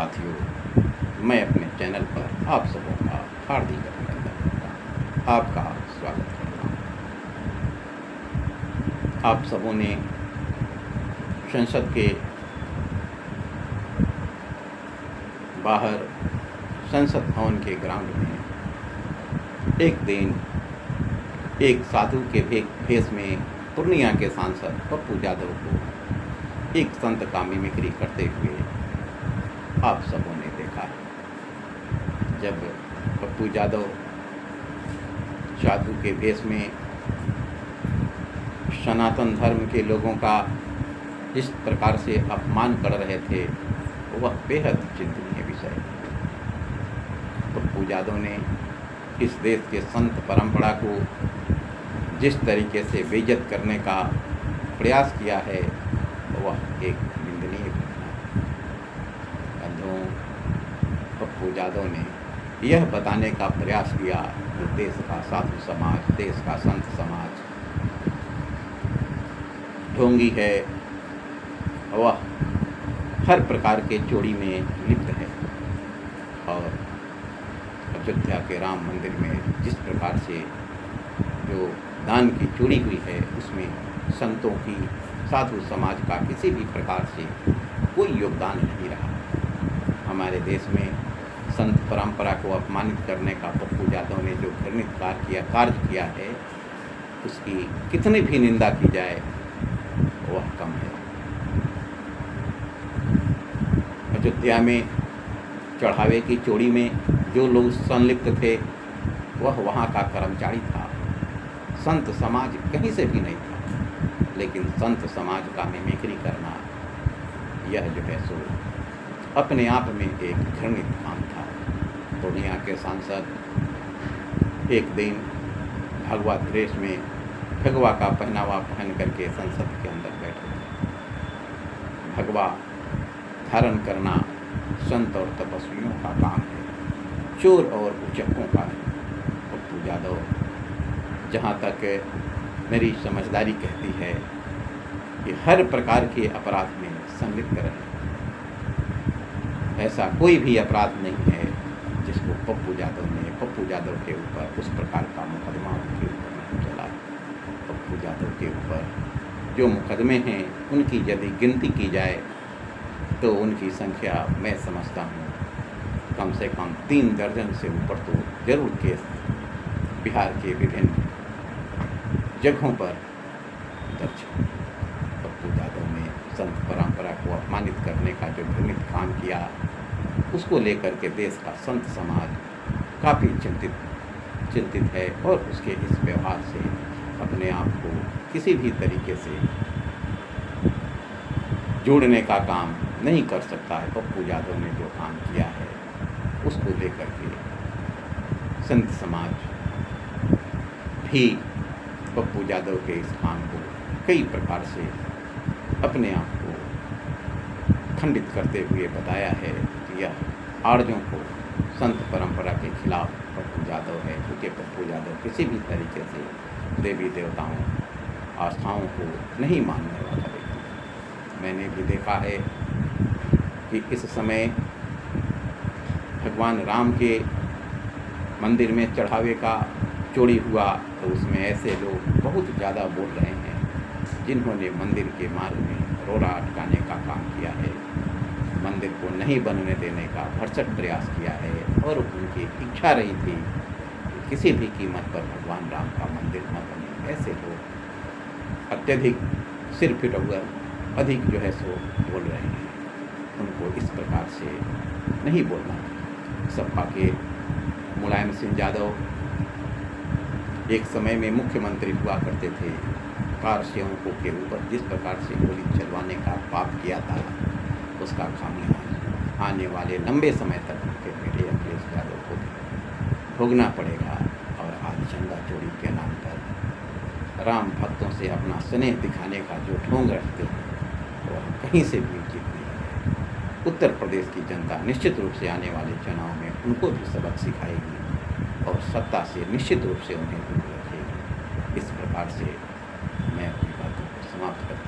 साथियों, मैं अपने चैनल पर आप सबों का हार्दिक अभिनंदन करता हूँ, आपका स्वागत करता हूँ। आप सबों ने संसद के बाहर संसद भवन के ग्राउंड में एक दिन एक साधु के भेष में पूर्णिया के सांसद पप्पू यादव को एक संत का मिमिक्री करते हुए आप सबों ने देखा। जब पप्पू यादव साधु के भेष में सनातन धर्म के लोगों का जिस प्रकार से अपमान कर रहे थे, वह बेहद चिंतनीय विषय। पप्पू यादव ने इस देश के संत परंपरा को जिस तरीके से बेइज्जत करने का प्रयास किया है, वह एक निंदनीय घटना है। बंधुओं, पप्पू यादव ने यह बताने का प्रयास किया कि देश का साधु समाज, देश का संत समाज ढोंगी है, वह हर प्रकार के चोरी में लिप्त है। और अयोध्या के राम मंदिर में जिस प्रकार से जो दान की चोरी हुई है, उसमें संतों की, साधु समाज का किसी भी प्रकार से कोई योगदान नहीं रहा। हमारे देश में संत परंपरा को अपमानित करने का पप्पू यादव ने जो घृणित कार्य किया है, उसकी कितनी भी निंदा की जाए वह कम है। अयोध्या में चढ़ावे की चोरी में जो लोग संलिप्त थे, वह वहाँ का कर्मचारी था, संत समाज कहीं से भी नहीं था। लेकिन संत समाज का मिमिक्री करना, यह जो है सो अपने आप में एक घृणित काम था। पूर्णिया के सांसद एक दिन भगवा ड्रेस में भगवा का पहनावा पहन करके संसद के अंदर बैठे थे। भगवा धारण करना संत और तपस्वियों का काम है, चोर और उचक्कों का नहीं। पप्पू यादव, जहाँ तक मेरी समझदारी कहती है कि हर प्रकार के अपराध में संलिप्त रहे। ऐसा कोई भी अपराध नहीं है जिसको पप्पू यादव के ऊपर उस प्रकार का मुकदमा उनके ऊपर नहीं चला। पप्पू यादव के ऊपर जो मुकदमे हैं, उनकी यदि गिनती की जाए तो उनकी संख्या मैं समझता हूँ कम से कम 3 दर्जन से ऊपर तो जरूर केस बिहार के विभिन्न जगहों पर दर्ज है। पप्पू यादव ने संत परंपरा को अपमानित करने का जो घृणित काम किया, उसको लेकर के देश का संत समाज काफ़ी चिंतित है और उसके इस व्यवहार से अपने आप को किसी भी तरीके से जोड़ने का काम नहीं कर सकता है। पप्पू यादव ने जो काम किया है, उसको लेकर के संत समाज भी पप्पू यादव के इस काम को कई प्रकार से अपने आप को खंडित करते हुए बताया है कि यह आर्यों को संत परंपरा के खिलाफ पप्पू यादव है, क्योंकि पप्पू यादव किसी भी तरीके से देवी देवताओं, आस्थाओं को नहीं मानने वाला व्यक्ति। मैंने भी देखा है कि इस समय भगवान राम के मंदिर में चढ़ावे का चोरी हुआ, तो उसमें ऐसे लोग बहुत ज़्यादा बोल रहे हैं जिन्होंने मंदिर के मार्ग में रोड़ा अटकाने का काम किया है, मंदिर को नहीं बनने देने का भरसक प्रयास किया है, और उनकी इच्छा रही थी कि किसी भी कीमत पर भगवान राम का मंदिर न बने। ऐसे लोग अत्यधिक सिर फिटौर अधिक जो है सो बोल रहे हैं, उनको इस प्रकार से नहीं बोलना। सपा के मुलायम सिंह यादव एक समय में मुख्यमंत्री हुआ करते थे। कार सेवकों के ऊपर जिस प्रकार से गोली चलवाने का पाप किया था, उसका खामियाजा आने वाले लंबे समय तक उनके बेटे अखिलेश यादव को भोगना पड़ेगा। और आज चंदा चोरी के नाम पर राम भक्तों से अपना स्नेह दिखाने का जो ढोंग रखते हैं, वह कहीं से भी उचित नहीं है। उत्तर प्रदेश की जनता निश्चित रूप से आने वाले चुनाव में उनको भी सबक सिखाएगी और सत्ता से निश्चित रूप से उन्हें दूर रखेगी। इस प्रकार से मैं